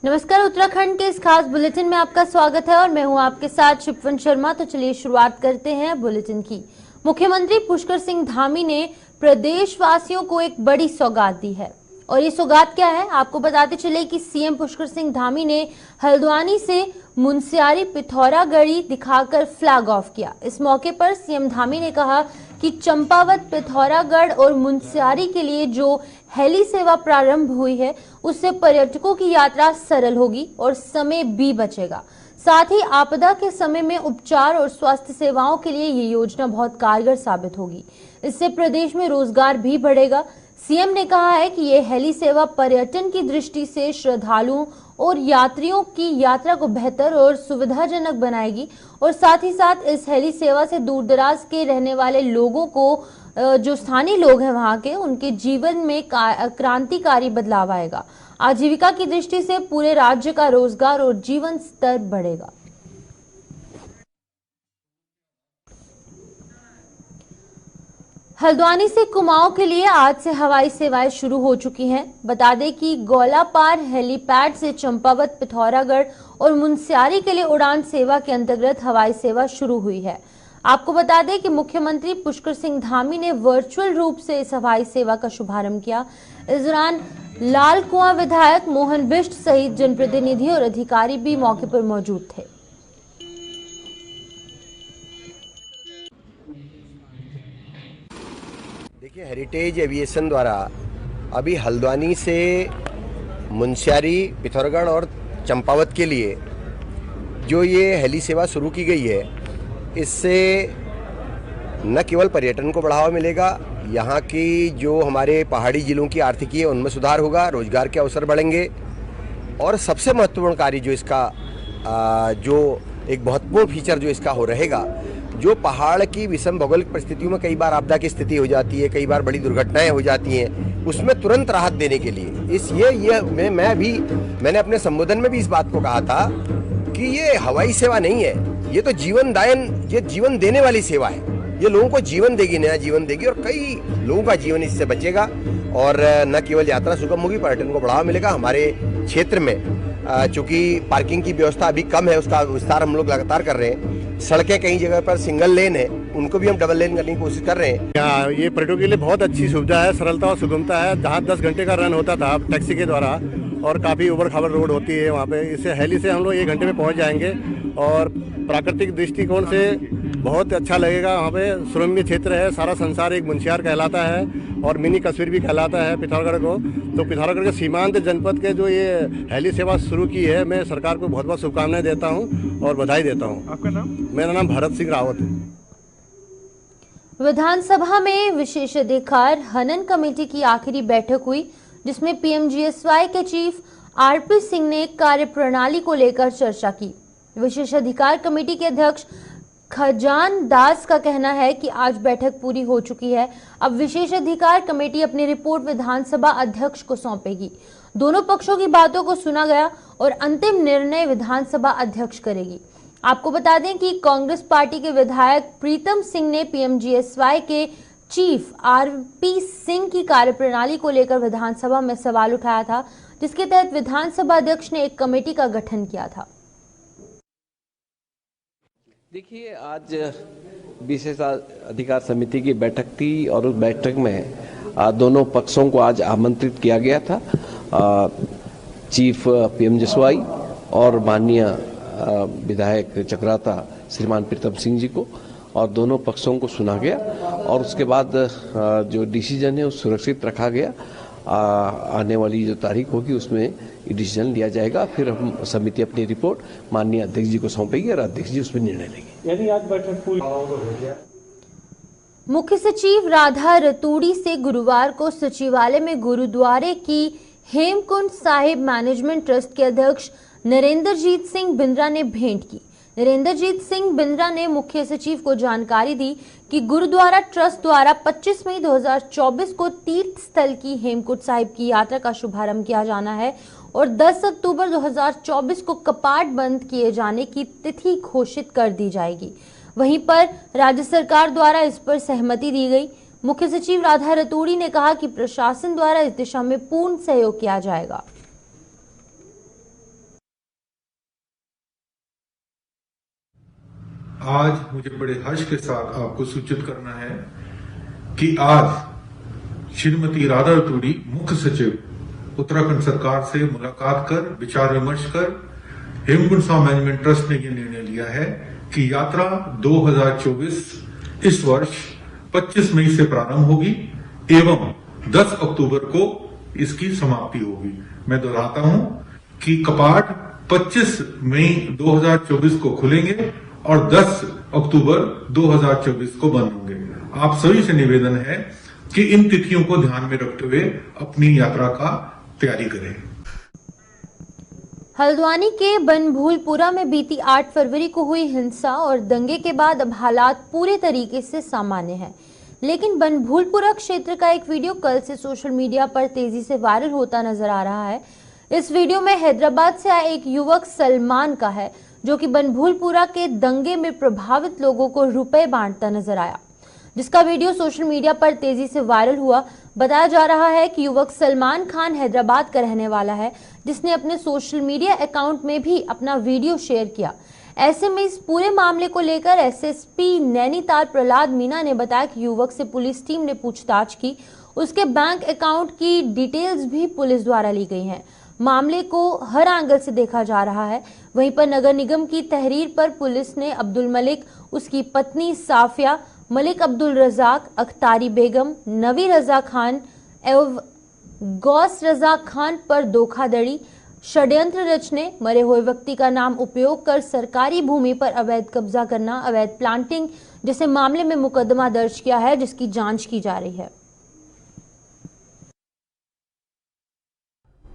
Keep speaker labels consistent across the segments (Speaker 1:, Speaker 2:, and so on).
Speaker 1: नमस्कार, उत्तराखंड के इस खास बुलेटिन में आपका स्वागत है और मैं हूं आपके साथ शिपवन शर्मा। तो चलिए शुरुआत करते हैं बुलेटिन की। मुख्यमंत्री पुष्कर सिंह धामी ने प्रदेशवासियों को एक बड़ी सौगात दी है और ये सौगात क्या है आपको बताते चले कि सीएम पुष्कर सिंह धामी ने हल्द्वानी से मुनस्यारी पिथौरागढ़ी दिखाकर फ्लैग ऑफ किया। इस मौके पर सीएम धामी ने कहा कि चंपावत, पिथौरागढ़ और मुनस्यारी के लिए जो हेली सेवा प्रारंभ हुई है उससे पर्यटकों की यात्रा सरल होगी और समय भी बचेगा। साथ ही आपदा के समय में उपचार और स्वास्थ्य सेवाओं के लिए ये योजना बहुत कारगर साबित होगी। इससे प्रदेश में रोजगार भी बढ़ेगा। सीएम ने कहा है कि ये हेली सेवा पर्यटन की दृष्टि से श्रद्धालुओं और यात्रियों की यात्रा को बेहतर और सुविधाजनक बनाएगी और साथ ही साथ इस हेली सेवा से दूर दराज के रहने वाले लोगों को, जो स्थानीय लोग हैं वहां के, उनके जीवन में क्रांतिकारी बदलाव आएगा। आजीविका की दृष्टि से पूरे राज्य का रोजगार और जीवन स्तर बढ़ेगा। हल्द्वानी से कुमाऊं के लिए आज से हवाई सेवाएं शुरू हो चुकी हैं। बता दें कि गौलापार हेलीपैड से चंपावत, पिथौरागढ़ और मुनस्यारी के लिए उड़ान सेवा के अंतर्गत हवाई सेवा शुरू हुई है। आपको बता दें कि मुख्यमंत्री पुष्कर सिंह धामी ने वर्चुअल रूप से इस हवाई सेवा का शुभारंभ किया। इस दौरान लाल कुआं विधायक मोहन बिष्ट सहित जनप्रतिनिधि और अधिकारी भी मौके पर मौजूद थे।
Speaker 2: देखिए, हेरिटेज एविएशन द्वारा अभी हल्द्वानी से मुनस्यारी, पिथौरागढ़ और चंपावत के लिए जो ये हेली सेवा शुरू की गई है, इससे न केवल पर्यटन को बढ़ावा मिलेगा, यहाँ की जो हमारे पहाड़ी जिलों की आर्थिकी है उनमें सुधार होगा, रोजगार के अवसर बढ़ेंगे और सबसे महत्वपूर्ण कार्य जो इसका जो एक महत्वपूर्ण फीचर जो इसका हो रहेगा, जो पहाड़ की विषम भौगोलिक परिस्थितियों में कई बार आपदा की स्थिति हो जाती है, कई बार बड़ी दुर्घटनाएं हो जाती हैं, उसमें तुरंत राहत देने के लिए मैंने अपने संबोधन में भी इस बात को कहा था कि ये हवाई सेवा नहीं है, ये तो ये जीवन देने वाली सेवा है। ये लोगों को जीवन देगी, नया जीवन देगी और कई लोगों का जीवन इससे बचेगा और न केवल यात्रा सुगम होगी, पर्यटन को बढ़ावा मिलेगा। हमारे क्षेत्र में चूंकि पार्किंग की व्यवस्था अभी कम है, उसका विस्तार हम लोग लगातार कर रहे हैं। सड़कें कई जगह पर सिंगल लेन है, उनको भी हम डबल लेन करने की कोशिश कर रहे हैं।
Speaker 3: यहाँ ये पर्यटकों के लिए बहुत अच्छी सुविधा है, सरलता और सुगमता है। जहाँ 10 घंटे का रन होता था टैक्सी के द्वारा और काफ़ी उबड़ खाबड़ रोड होती है वहाँ पे, इससे हेली से हम लोग 1 घंटे में पहुँच जाएंगे और प्राकृतिक दृष्टिकोण से बहुत अच्छा लगेगा। वहाँ पे सुरम्य क्षेत्र है, सारा संसार एक मुनस्यार कहलाता है और मिनी कश्मीर भी कहलाता है पिथौरागढ़ को। तो पिथौरागढ़ के सीमांत जनपद के जो ये हेली सेवा शुरू की है, मैं सरकार को बहुत बहुत शुभकामनाएं देता हूँ और बधाई देता हूँ। आपका नाम? मेरा नाम भरत सिंह रावत है।
Speaker 1: विधानसभा में विशेषाधिकार हनन कमेटी की आखिरी बैठक हुई, जिसमें पीएमजीएसवाई के चीफ आरपी सिंह ने कार्यप्रणाली को लेकर चर्चा की। विशेषाधिकार कमेटी के अध्यक्ष खजान दास का कहना है कि आज बैठक पूरी हो चुकी है। अब विशेषाधिकार कमेटी अपनी रिपोर्ट विधानसभा अध्यक्ष को सौंपेगी। दोनों पक्षों की बातों को सुना गया और अंतिम निर्णय विधानसभा अध्यक्ष करेगी। आपको बता दें कि कांग्रेस पार्टी के विधायक प्रीतम सिंह ने पीएमजीएसवाई के चीफ आरपी सिंह की कार्यप्रणाली को लेकर विधानसभा में सवाल उठाया था, जिसके तहत विधानसभा अध्यक्ष ने एक कमेटी का गठन किया था।
Speaker 4: देखिए, आज विशेषाधिकार समिति की बैठक थी और उस बैठक में दोनों पक्षों को आज आमंत्रित किया गया था। चीफ पीएमजीएसवाई और माननीय विधायक चक्राता श्रीमान प्रीतम सिंह जी को, और दोनों पक्षों को सुना गया और उसके बाद जो डिसीजन है वो सुरक्षित रखा गया। आने वाली जो तारीख होगी उसमें डिसीजन लिया जाएगा। फिर हम समिति अपनी रिपोर्ट माननीय अध्यक्ष जी को सौंपेगी और अध्यक्ष जी उसमें निर्णय लेंगे।
Speaker 3: यानी आज बैठक पूरी।
Speaker 1: मुख्य सचिव राधा रतूड़ी से गुरुवार को सचिवालय में गुरुद्वारे की हेमकुंड साहिब मैनेजमेंट ट्रस्ट के अध्यक्ष नरेंद्रजीत सिंह बिंद्रा ने भेंट की। नरेंद्रजीत सिंह बिंद्रा ने मुख्य सचिव को जानकारी दी कि गुरुद्वारा ट्रस्ट द्वारा 25 मई 2024 को तीर्थ स्थल की हेमकुंड साहिब की यात्रा का शुभारंभ किया जाना है और 10 अक्टूबर 2024 को कपाट बंद किए जाने की तिथि घोषित कर दी जाएगी। वहीं पर राज्य सरकार द्वारा इस पर सहमति दी गई। मुख्य सचिव राधा रतूड़ी ने कहा कि प्रशासन द्वारा इस दिशा में पूर्ण सहयोग किया जाएगा।
Speaker 5: आज मुझे बड़े हर्ष के साथ आपको सूचित करना है कि आज श्रीमती राधा रतूड़ी मुख्य सचिव उत्तराखंड सरकार से मुलाकात कर विचार विमर्श कर हेमकुंड साहिब मैनेजमेंट ट्रस्ट ने यह निर्णय लिया है कि यात्रा 2024 इस वर्ष 25 मई से प्रारंभ होगी एवं 10 अक्टूबर को इसकी समाप्ति होगी। मैं दोहराता हूं कि कपाट 25 मई 2024 को खुलेंगे और 10 अक्टूबर 2024 को बंद होंगे। आप सभी से निवेदन है कि इन तिथियों को ध्यान में रखते हुए अपनी यात्रा का तैयारी करें।
Speaker 1: हल्द्वानी के बनभूलपुरा में बीती 8 फरवरी को हुई हिंसा और दंगे के बाद अब हालात पूरे तरीके से सामान्य हैं। लेकिन बनभूलपुरा क्षेत्र का एक वीडियो कल से सोशल मीडिया पर तेजी से वायरल होता नजर आ रहा है। इस वीडियो में हैदराबाद से आए एक युवक सलमान का है, जो कि बनभूलपुरा के दंगे में प्रभावित लोगों को रुपए बांटता नजर आया, जिसका वीडियो सोशल मीडिया पर तेजी से वायरल हुआ। बताया जा रहा है कि युवक सलमान खान हैदराबाद का रहने वाला है, जिसने अपने सोशल मीडिया अकाउंट में भी अपना वीडियो शेयर किया। ऐसे में इस पूरे मामले को लेकर एसएसपी नैनीताल प्रहलाद मीना ने बताया कि युवक से पुलिस टीम ने पूछताछ की। उसके बैंक अकाउंट की डिटेल्स भी पुलिस द्वारा ली गई हैं। मामले को हर एंगल से देखा जा रहा है। वहीं पर नगर निगम की तहरीर पर पुलिस ने अब्दुल मलिक, उसकी पत्नी साफिया, मलिक अब्दुल रजाक, अख्तारी बेगम, नवी रजा खान एवं गौस रजा खान पर धोखाधड़ी, षड्यंत्र रचने, मरे हुए व्यक्ति का नाम उपयोग कर सरकारी भूमि पर अवैध कब्जा करना, अवैध प्लांटिंग जैसे मामले में मुकदमा दर्ज किया है, जिसकी जांच की जा रही है।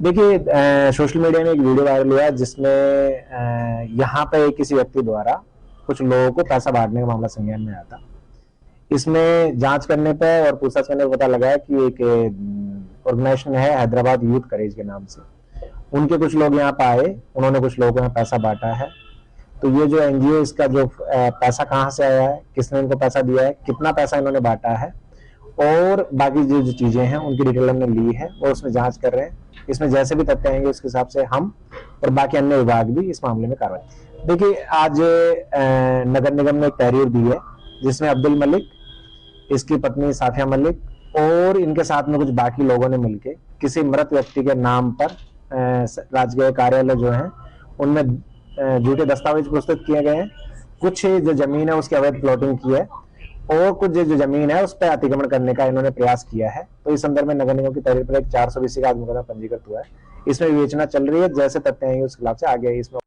Speaker 6: देखिए, सोशल मीडिया में एक वीडियो वायरल हुआ जिसमें यहाँ पे किसी व्यक्ति द्वारा कुछ लोगों को पैसा बांटने का मामला संज्ञान में आया था। इसमें जांच करने पे और पूछताछ करने पे पता लगा कि एक ऑर्गेनाइजेशन है हैदराबाद यूथ करेज के नाम से, उनके कुछ लोग यहाँ पे आए, उन्होंने कुछ लोगों को यहाँ पैसा बांटा है। तो ये जो एनजीओ, इसका जो पैसा कहाँ से आया है, किसने इनको पैसा दिया है, कितना पैसा इन्होंने बांटा है और बाकी जो चीजें हैं उनकी डिटेल हमने ली है और उसमें जांच कर रहे हैं। इसमें जैसे भी तथ्य आएंगे उसके हिसाब से हम और बाकी अन्य विभाग भी इस मामले में कार्रवाई। देखिए, आज नगर निगम ने एक तहरीर दी है जिसमें अब्दुल मलिक, इसकी पत्नी साफिया मलिक और इनके साथ में कुछ बाकी लोगों ने मिलकर किसी मृत व्यक्ति के नाम पर राजकीय कार्यालय जो है उनमें झूठे दस्तावेज प्रस्तुत किए गए हैं। कुछ जो जमीन है उसकी अवैध प्लॉटिंग की है और कुछ जो जमीन है उस पर अतिक्रमण करने का इन्होंने प्रयास किया है। तो इस संदर्भ में नगर निगम की तहरीर पर एक 420 का मुकदमा पंजीकृत हुआ है। इसमें विवेचना चल रही है, जैसे तथ्य आएंगे उसके खिलाफ से आगे इसमें।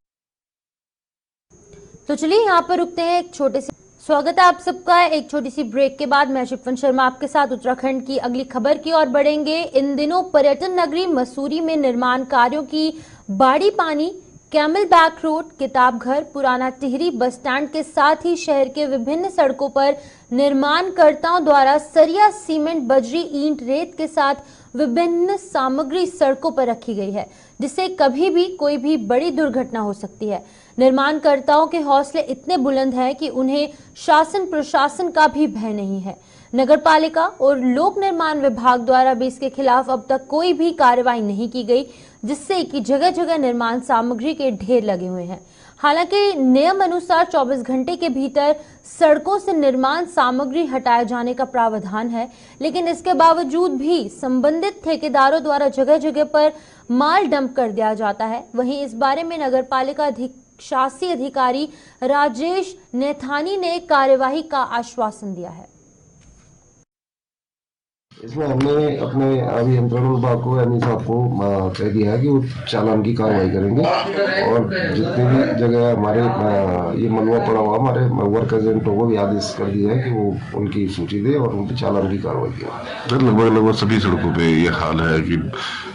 Speaker 1: तो चलिए यहाँ पर रुकते हैं, एक छोटे से स्वागत है आप सबका। एक छोटी सी ब्रेक के बाद मैं शिप्वन शर्मा आपके साथ उत्तराखंड की अगली खबर की ओर बढ़ेंगे। इन दिनों पर्यटन नगरी मसूरी में निर्माण कार्यों की बाड़ी पानी, कैमल बैक रोड, किताब घर, पुराना टिहरी बस स्टैंड के साथ ही शहर के विभिन्न सड़कों पर निर्माणकर्ताओं द्वारा सरिया, सीमेंट, बजरी, ईंट, रेत के साथ विभिन्न सामग्री सड़कों पर रखी गई है, जिससे कभी भी कोई भी बड़ी दुर्घटना हो सकती है। निर्माणकर्ताओं के हौसले इतने बुलंद हैं कि उन्हें शासन प्रशासन का भी भय नहीं है। नगरपालिका और लोक निर्माण विभाग द्वारा भी इसके खिलाफ अब तक कोई भी कार्रवाई नहीं की गई, जिससे कि जगह जगह निर्माण सामग्री के ढेर लगे हुए हैं। हालांकि नियम अनुसार 24 घंटे के भीतर सड़कों से निर्माण सामग्री हटाए जाने का प्रावधान है, लेकिन इसके बावजूद भी संबंधित ठेकेदारों द्वारा जगह जगह पर माल डंप कर दिया जाता है। वहीं इस बारे में नगरपालिका शासी अधिकारी राजेश नेथानी ने कार्यवाही का आश्वासन दिया है।
Speaker 7: इसमें हमने अपने अभियंत्रण विभाग को यानी साहब को कह दिया है कि वो चालान की कार्रवाई करेंगे और जितनी भी जगह हमारे ये मलबा पड़ा हुआ हमारे वर्क एजेंटों को भी आदेश कर दिया है कि वो उनकी सूची दे और उनकी चालान की कार्रवाई करें।
Speaker 8: लगभग सभी सड़कों पे ये हाल है कि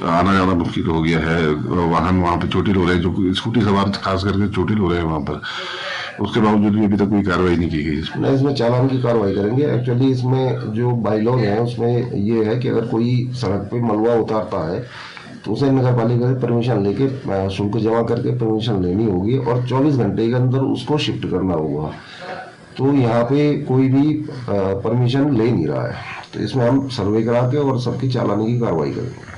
Speaker 8: आना जाना मुश्किल हो गया है। वाहन वहाँ पे चोटिल हो रहे हैं, जो स्कूटी सवार खास करके चोटिल हो रहे हैं वहाँ पर। उसके बावजूद भी अभी तक कोई कार्रवाई नहीं की गई।
Speaker 7: नहीं, इसमें चालान की कार्रवाई करेंगे। एक्चुअली इसमें जो बाईलॉज है उसमें ये है कि अगर कोई सड़क पे मलबा उतारता है तो उसे नगर पालिका से परमिशन लेके शुल्क जमा करके परमिशन लेनी होगी और 24 घंटे के अंदर उसको शिफ्ट करना होगा। तो यहाँ पे कोई भी परमिशन ले नहीं रहा है, तो इसमें हम सर्वे करा के और सबकी चालानी की कार्रवाई करेंगे।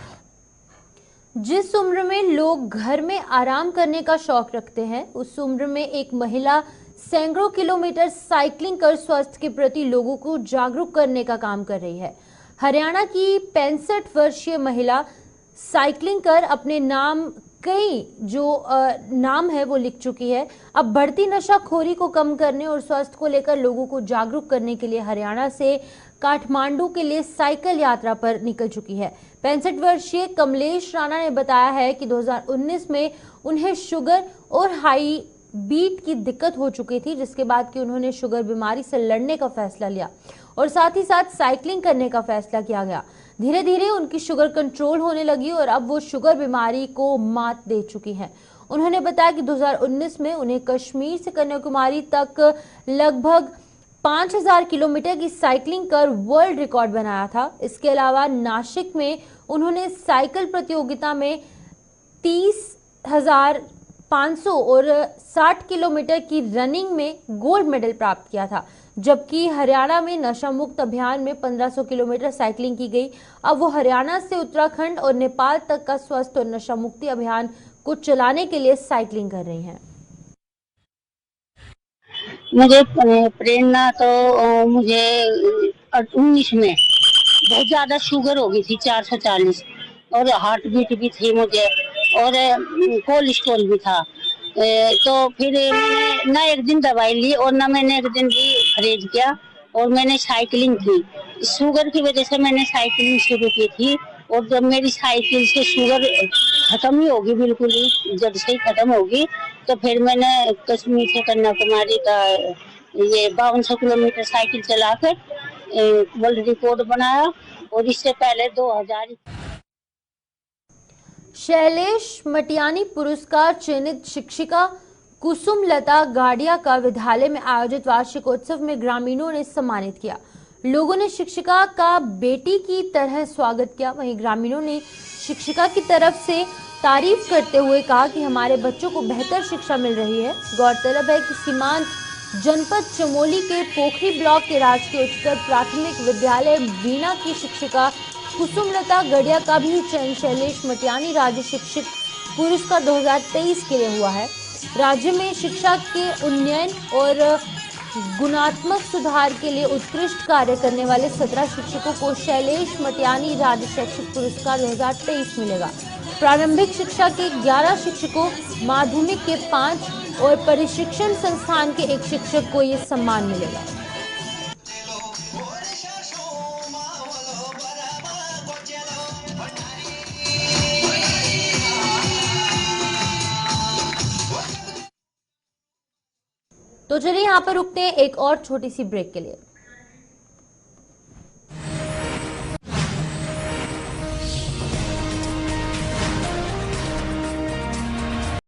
Speaker 1: जिस उम्र में लोग घर में आराम करने का शौक रखते हैं, उस उम्र में एक महिला सैकड़ों किलोमीटर साइकिलिंग कर स्वास्थ्य के प्रति लोगों को जागरूक करने का काम कर रही है। हरियाणा की 65 वर्षीय महिला साइकिलिंग कर अपने नाम कई जो नाम है वो लिख चुकी है। अब बढ़ती नशाखोरी को कम करने और स्वास्थ्य को लेकर लोगों को जागरूक करने के लिए हरियाणा से काठमांडू के लिए साइकिल यात्रा पर निकल चुकी है। 65 वर्षीय कमलेश राणा ने बताया है कि 2019 में उन्हें शुगर और हाई बीट की दिक्कत हो चुकी थी, जिसके बाद कि उन्होंने शुगर बीमारी से लड़ने का फैसला लिया और साथ ही साथ साइकिलिंग करने का फैसला किया गया। धीरे धीरे उनकी शुगर कंट्रोल होने लगी और अब वो शुगर बीमारी को मात दे चुकी हैं। उन्होंने बताया कि 2019 में उन्हें कश्मीर से कन्याकुमारी तक लगभग 5000 किलोमीटर की साइकिलिंग कर वर्ल्ड रिकॉर्ड बनाया था। इसके अलावा नासिक में उन्होंने साइकिल प्रतियोगिता में 30,500 और 60 किलोमीटर की रनिंग में गोल्ड मेडल प्राप्त किया था, जबकि हरियाणा में नशा मुक्त अभियान में 1500 किलोमीटर साइकिलिंग की गई। अब वो हरियाणा से उत्तराखंड और नेपाल तक का स्वस्थ और नशा मुक्ति अभियान को चलाने के लिए साइकिलिंग कर रही हैं।
Speaker 9: मुझे प्रेरणा तो मुझे 19 में बहुत ज्यादा शुगर हो गई थी 440 और हार्ट बीट भी थी मुझे और कोलेस्ट्रॉल भी था। तो फिर मैंने ना एक दिन दवाई ली और ना मैंने एक दिन भी परहेज किया और मैंने साइकिलिंग की। शुगर की वजह से मैंने साइकिलिंग शुरू की थी और जब मेरी साइकिल से शुगर खत्म ही होगी, बिल्कुल ही जब से ही खत्म होगी, तो फिर मैंने कश्मीर से कन्याकुमारी का ये 5200 किलोमीटर साइकिल चलाकर वर्ल्ड रिकॉर्ड बनाया और इससे पहले 2000।
Speaker 1: शैलेश मटियानी पुरस्कार चयनित शिक्षिका कुसुमलता गाड़िया का विद्यालय में आयोजित वार्षिकोत्सव में ग्रामीणों ने सम्मानित किया। लोगों ने शिक्षिका का बेटी की तरह स्वागत किया। वहीं ग्रामीणों ने शिक्षिका की तरफ से तारीफ करते हुए कहा कि हमारे बच्चों को बेहतर शिक्षा मिल रही है। गौरतलब है कि सीमांत जनपद चमोली के पोखरी ब्लॉक के राजकीय उच्चतर प्राथमिक विद्यालय बीना की शिक्षिका कुसुमलता गड़िया का भी चयन शैलेश मटियानी राज्य शिक्षक पुरस्कार 2023 के लिए हुआ है। राज्य में शिक्षा के उन्नयन और गुणात्मक सुधार के लिए उत्कृष्ट कार्य करने वाले 17 शिक्षकों को शैलेश मटियानी राज्य शैक्षिक पुरस्कार 2023 मिलेगा। प्रारंभिक शिक्षा के 11 शिक्षकों, माध्यमिक के 5 और प्रशिक्षण संस्थान के 1 शिक्षक को ये सम्मान मिलेगा। तो चलिए यहाँ पर रुकते हैं एक और छोटी सी ब्रेक के लिए।